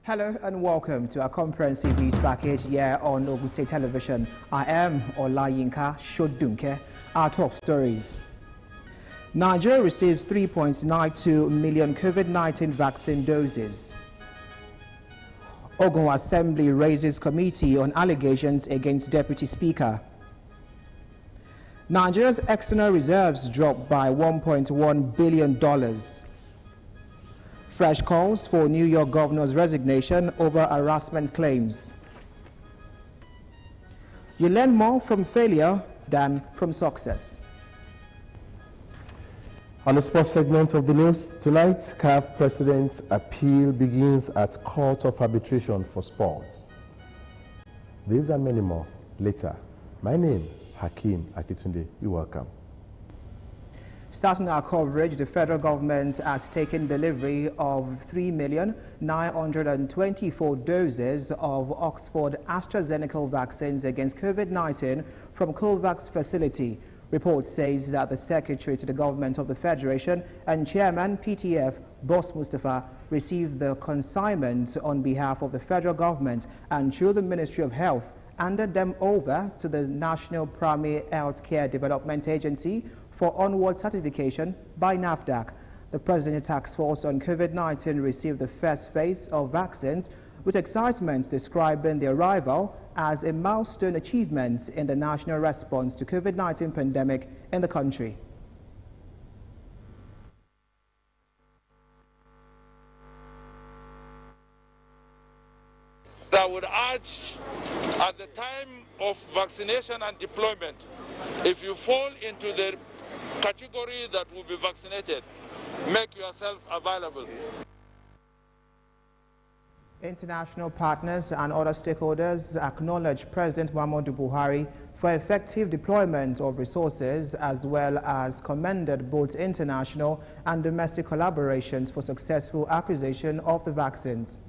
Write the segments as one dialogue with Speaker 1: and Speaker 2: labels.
Speaker 1: Hello and welcome to our comprehensive news package here on Ogun State Television. I am Olayinka Shodunke. Our top stories. Nigeria receives 3.92 million COVID-19 vaccine doses. Ogun Assembly raises committee on allegations against Deputy Speaker. Nigeria's external reserves dropped by $1.1 billion. Fresh calls for New York governor's resignation over harassment claims. You learn more from failure than from success.
Speaker 2: On the sports segment of the news tonight, CAF President's appeal begins at Court of Arbitration for Sports. These and many more later. My name, Hakeem Akitunde. You're welcome.
Speaker 1: Starting our coverage, the federal government has taken delivery of 3,924 doses of Oxford AstraZeneca vaccines against COVID-19 from COVAX facility. Report says that the Secretary to the Government of the Federation and Chairman PTF, Boss Mustafa, received the consignment on behalf of the federal government and through the Ministry of Health, handed them over to the National Primary Healthcare Development Agency for onward certification by NAFDAC. The Presidential Task Force on COVID-19 received the first phase of vaccines, with excitement describing the arrival as a milestone achievement in the national response to COVID-19 pandemic in the country.
Speaker 3: I would urge, at the time of vaccination and deployment, if you fall into the category that will be vaccinated, make yourself available.
Speaker 1: International partners and other stakeholders acknowledge President Muhammadu Buhari for effective deployment of resources, as well as commended both international and domestic collaborations for successful acquisition of the vaccines.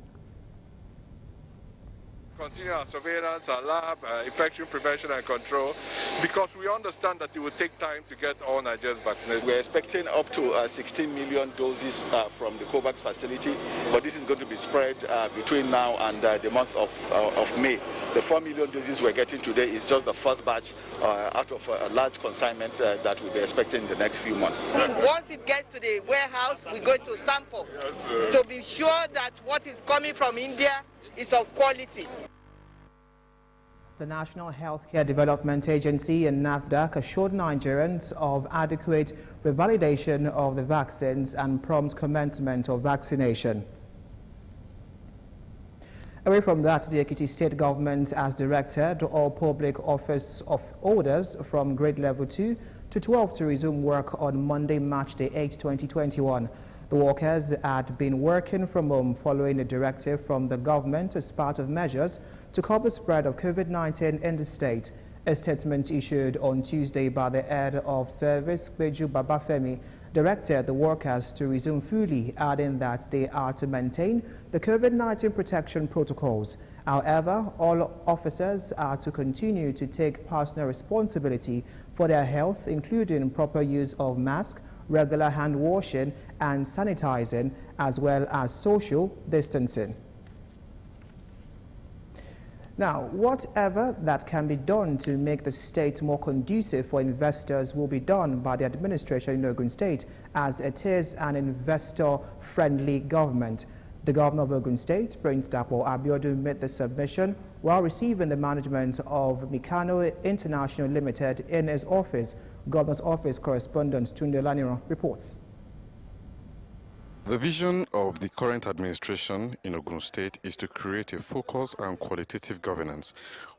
Speaker 4: Continue our surveillance, our lab, infection prevention and control, because we understand that it will take time to get all Nigerians vaccinated.
Speaker 5: We're expecting up to 16 million doses from the COVAX facility, but this is going to be spread between now and the month of May. The 4 million doses we're getting today is just the first batch out of a large consignment that we'll be expecting in the next few months.
Speaker 6: Once it gets to the warehouse, we're going to sample to be sure that what is coming from India is of quality.
Speaker 1: The National Healthcare Development Agency and NAFDAC assured Nigerians of adequate revalidation of the vaccines and prompt commencement of vaccination. Away from that, the Ekiti State Government has directed all public office of orders from grade level 2 to 12 to resume work on Monday, March the 8th, 2021. The workers had been working from home following a directive from the government as part of measures to curb the spread of COVID-19 in the state. A statement issued on Tuesday by the head of service, Beju Babafemi, directed the workers to resume fully, adding that they are to maintain the COVID-19 protection protocols. However, all officers are to continue to take personal responsibility for their health, including proper use of masks, regular hand washing and sanitizing, as well as social distancing. Now, whatever that can be done to make the state more conducive for investors will be done by the administration in Ogun State, as it is an investor-friendly government. The governor of Ogun State, Prince Dapo Abiodun, made the submission while receiving the management of Mikano International Limited in his office. Governor's office correspondent Tunde Laniran reports.
Speaker 7: The vision of the current administration in Ogun State is to create a focused and qualitative governance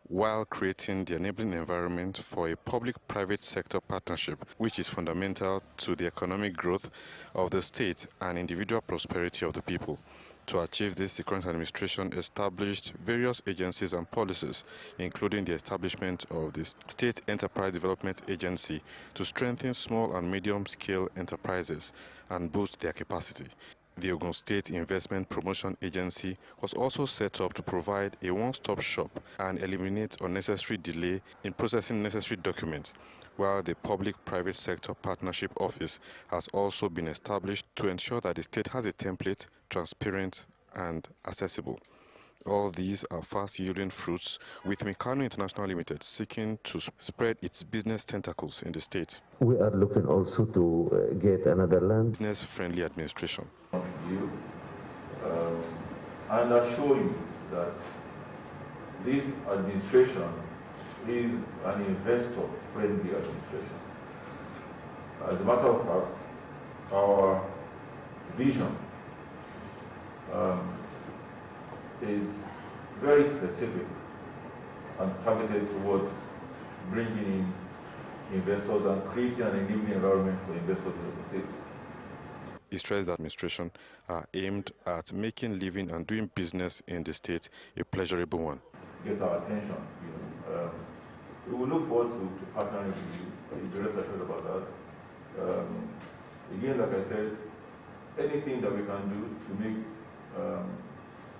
Speaker 7: while creating the enabling environment for a public-private sector partnership, which is fundamental to the economic growth of the state and individual prosperity of the people. To achieve this, the current administration established various agencies and policies, including the establishment of the State Enterprise Development Agency to strengthen small and medium-scale enterprises and boost their capacity. The Ogun State Investment Promotion Agency was also set up to provide a one-stop shop and eliminate unnecessary delay in processing necessary documents, while the Public-Private Sector Partnership Office has also been established to ensure that the state has a template, transparent and accessible. All these are fast-yielding fruits, with Meccano International Limited seeking to spread its business tentacles in the state.
Speaker 8: We are looking also to get another land.
Speaker 7: Business-friendly administration.
Speaker 9: And assure you that this administration is an investor-friendly administration. As a matter of fact, our vision is very specific and targeted towards bringing in investors and creating an enabling environment for investors in the state.
Speaker 7: He stressed that administration are aimed at making living and doing business in the state a pleasurable one.
Speaker 9: Get our attention. We will look forward to partnering with you. The rest assured about that. Again, like I said, anything that we can do to make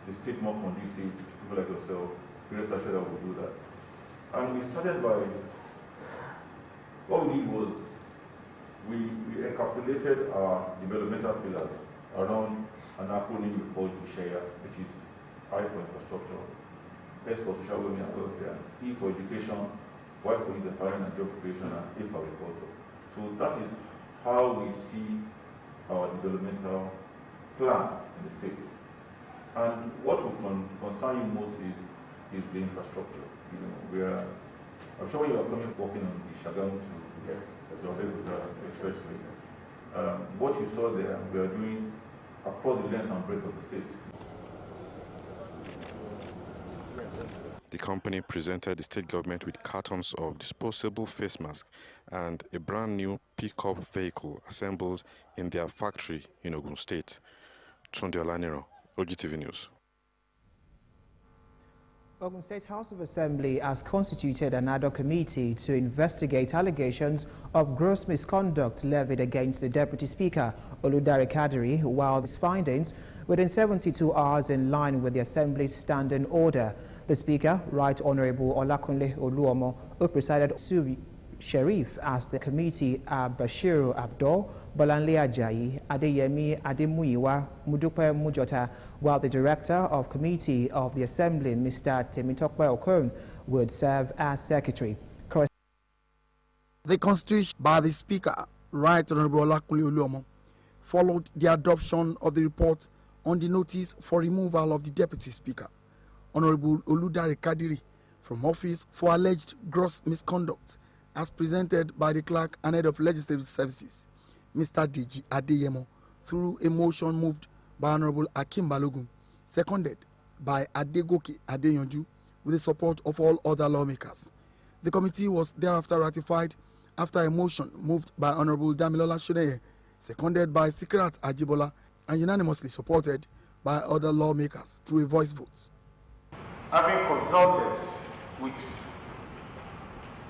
Speaker 9: the state more conducive to people like yourself, the rest assured that we'll do that. And we started by, what we did was, we encapsulated our developmental pillars around an acronym we called SHARE, which is I for infrastructure, S for social well-being and welfare, E for education, Y for youth empowerment and job creation, and A for agriculture. So that is how we see our developmental plan in the state. And what will concern you most is the infrastructure. I'm sure you are coming working on the Shagamu to the Expressway. What you saw there, we are doing across the length and breadth of the state.
Speaker 7: The company presented the state government with cartons of disposable face masks and a brand new pickup vehicle assembled in their factory in Ogun State. Tunde Olaniro, OGTV News.
Speaker 1: Ogun State House of Assembly has constituted another committee to investigate allegations of gross misconduct levied against the Deputy Speaker, Oludare Kadiri, while these findings within 72 hours in line with the Assembly's standing order. The Speaker, Right Honorable Olakunle Oluomo, who presided Suvi Sheriff as the committee are Bashiru Abdul, Bolanle Ajayi, Adeyemi Ademuyiwa, Mudupe Mujota, while the Director of Committee of the Assembly, Mr. Temitokpe Okon, would serve as Secretary.
Speaker 10: The constitution by the Speaker, Right Honorable Olakunle Oluomo, followed the adoption of the report on the notice for removal of the Deputy Speaker, Honorable Oludare Kadiri, from office for alleged gross misconduct, as presented by the Clerk and Head of Legislative Services, Mr. Deji Adeyemo, through a motion moved by Honorable Akim Balogun, seconded by Adegoke Adeyanju, with the support of all other lawmakers. The committee was thereafter ratified after a motion moved by Honorable Damilola Shoneye, seconded by Sikrat Ajibola, and unanimously supported by other lawmakers through a voice vote.
Speaker 11: Having consulted with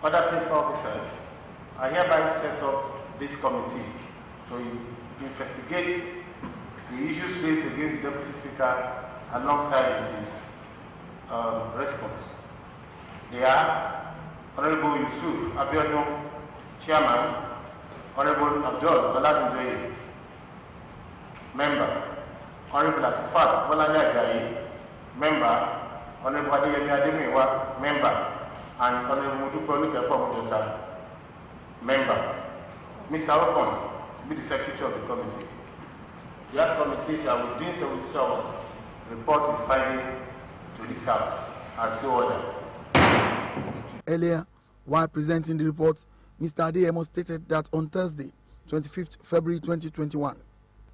Speaker 11: other principal officers, I hereby set up this committee to investigate the issues raised against the Deputy Speaker alongside his response. They are Honorable Yusuf Abiodun, Chairman, Honorable Abdul Oladundoye, Member, Honorable Latifat Bolanle Ajayi, Member, Honorable Adeyemi Ademuyiwa, Member, and Honorable Mudupe Mujota, Member. Mr. Okon will be the Secretary of the committee. The committee shall, within 72 hours, report its finding to this House, and so ordered.
Speaker 10: Earlier, while presenting the report, Mr. Adeyemo stated that on Thursday, 25th February 2021,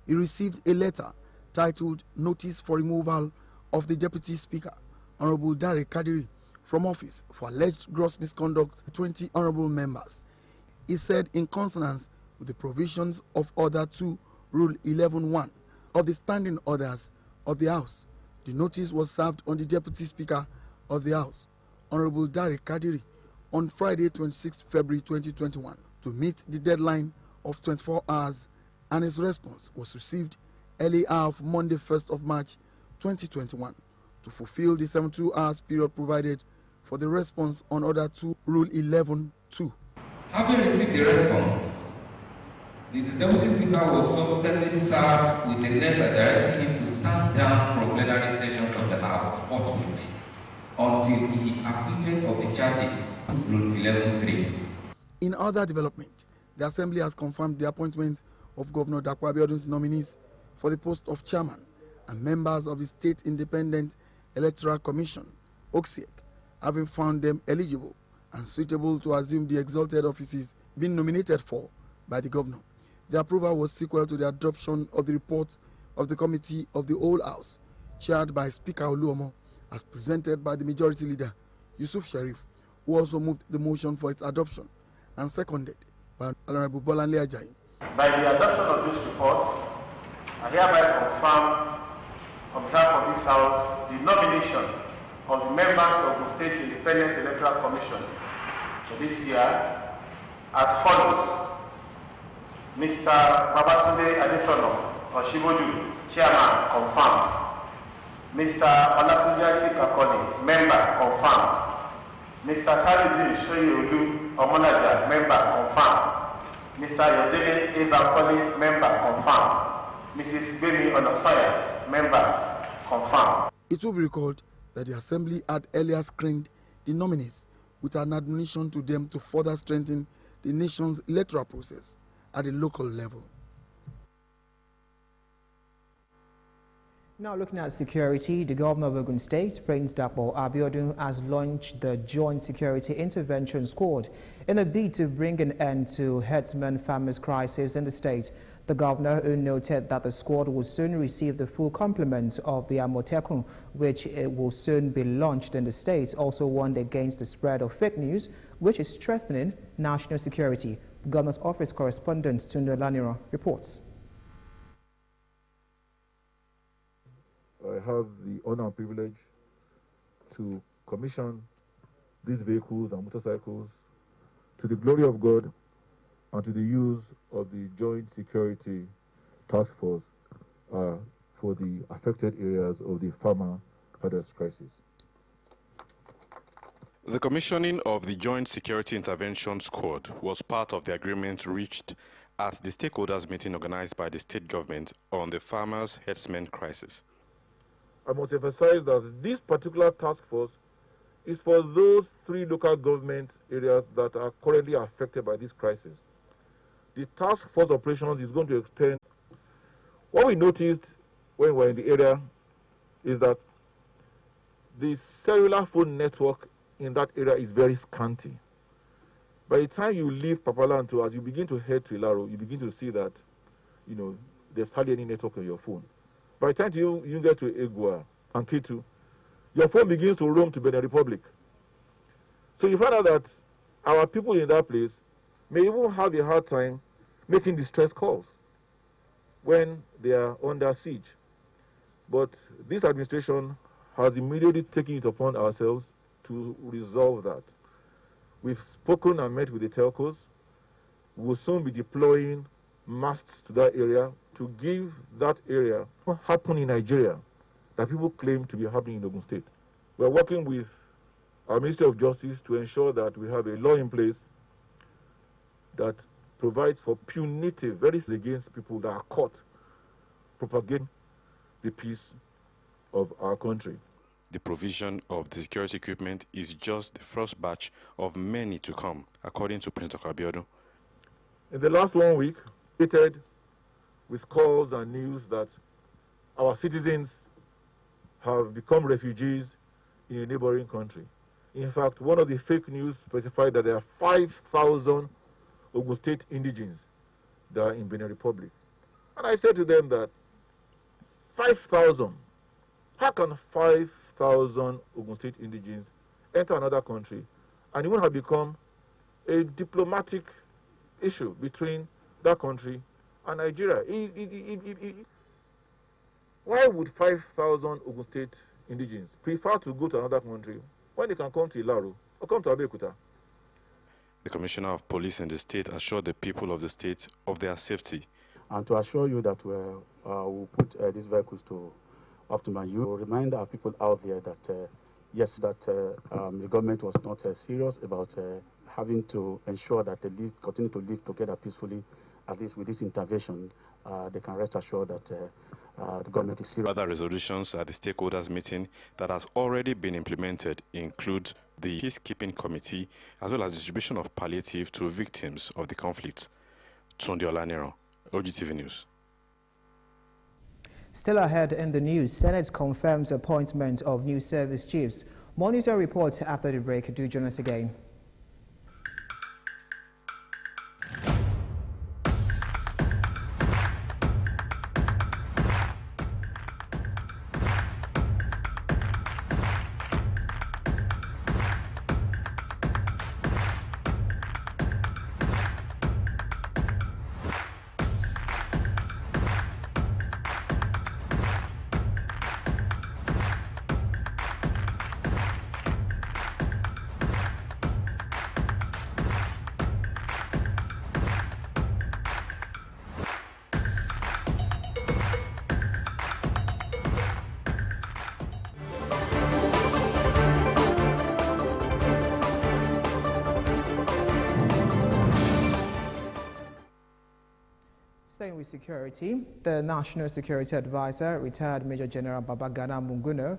Speaker 10: he received a letter titled Notice for Removal of the Deputy Speaker, Honorable Dare Kadiri, from office for alleged gross misconduct by 20 honorable members. He said, in consonance with the provisions of Order 2, Rule 11.1 of the Standing Orders of the House, the notice was served on the Deputy Speaker of the House, Honorable Dare Kadiri, on Friday, 26 February 2021, to meet the deadline of 24 hours, and his response was received early hour of Monday, 1st of March 2021, to fulfill the 72 hours period provided for the response on Order 2, Rule 11.2.
Speaker 12: Having received the response, the Deputy Speaker was subsequently served with a letter directing him to stand stand down from plenary sessions of the House forthwith until he is acquitted of the charges. Rule 11.3.
Speaker 10: In other development, the Assembly has confirmed the appointment of Governor Dapo Abiodun's nominees for the post of chairman and members of the State Independent Electoral Commission, OCSEC, having found them eligible and suitable to assume the exalted offices being nominated for by the governor. The approval was sequel to the adoption of the report of the Committee of the Whole House, chaired by Speaker Oluomo, as presented by the Majority Leader, Yusuf Sharif, who also moved the motion for its adoption, and seconded by Honorable Bolanle Ajayi.
Speaker 11: By the adoption of this report, I hereby confirm, on behalf of this House, the nomination of the members of the State Independent Electoral Commission for this year as follows. Mr. Babatunde Adetono Oshiboju, Chairman, confirmed. Mr. Olatunji Kakoli, Member, confirmed. Mr. Tajuddin Soyeolu Omolaja, Member, confirmed. Mr. Yodele Ebankole, Member, confirmed. Mrs. Gbemi Onosanya, Member, confirmed.
Speaker 10: It will be recalled that the Assembly had earlier screened the nominees with an admonition to them to further strengthen the nation's electoral process at the local level.
Speaker 1: Now looking at security, the governor of Ogun State, Prince Dapo Abiodun, has launched the Joint Security Intervention Squad in a bid to bring an end to herdsmen farmers crisis in the state. The governor, who noted that the squad will soon receive the full complement of the Amotekun, which will soon be launched in the state, also warned against the spread of fake news, which is strengthening national security. The governor's office correspondent Tunde Laniro reports.
Speaker 9: I have the honor and privilege to commission these vehicles and motorcycles to the glory of God and to the use of the Joint Security Task Force for the affected areas of the farmer-herders crisis.
Speaker 7: The commissioning of the Joint Security Intervention Squad was part of the agreement reached at the stakeholders meeting organized by the state government on the farmers' herdsmen crisis.
Speaker 9: I must emphasize that this particular task force is for those 3 local government areas that are currently affected by this crisis. The task force operations is going to extend. What we noticed when we were in the area is that the cellular phone network in that area is very scanty. By the time you leave Papalanto, as you begin to head to Ilaro, you begin to see that, there's hardly any network on your phone. By the time you get to Egua and Kitu, your phone begins to roam to Benin Republic. So you find out that our people in that place may even have a hard time making distress calls when they are under siege. But this administration has immediately taken it upon ourselves to resolve that. We've spoken and met with the telcos. We will soon be deploying masts to that area to give that area what happened in Nigeria that people claim to be happening in Ogun State. We're working with our Ministry of Justice to ensure that we have a law in place that provides for punitive, very against people that are caught propagating the peace of our country.
Speaker 7: The provision of the security equipment is just the first batch of many to come, according to Prince Abiodun.
Speaker 9: In the last 1 week, with calls and news that our citizens have become refugees in a neighboring country. In fact, one of the fake news specified that there are 5,000 Ogun State indigenes that are in Benin Republic. And I said to them that 5,000, how can 5,000 Ogun State indigenes enter another country and it would have become a diplomatic issue between that country and Nigeria? Why would 5,000 Ogun State indigenes prefer to go to another country when they can come to Ilaro or come to Abeokuta?
Speaker 7: The Commissioner of Police in the state assured the people of the state of their safety.
Speaker 13: And to assure you that we'll put these vehicles to optimum use, we'll remind our people out there that, yes, that the government was not serious about having to ensure that they continue to live together peacefully. At least with this intervention, they can rest assured that the government is serious.
Speaker 7: Other resolutions at the stakeholders meeting that has already been implemented include the Peacekeeping Committee as well as distribution of palliative to victims of the conflict. Tunde Olaniro, OGTV News.
Speaker 1: Still ahead in the news, Senate confirms appointment of new service chiefs. Monitor reports after the break. Do join us again. Staying with security, the National Security Advisor, retired Major General Babagana Munguno,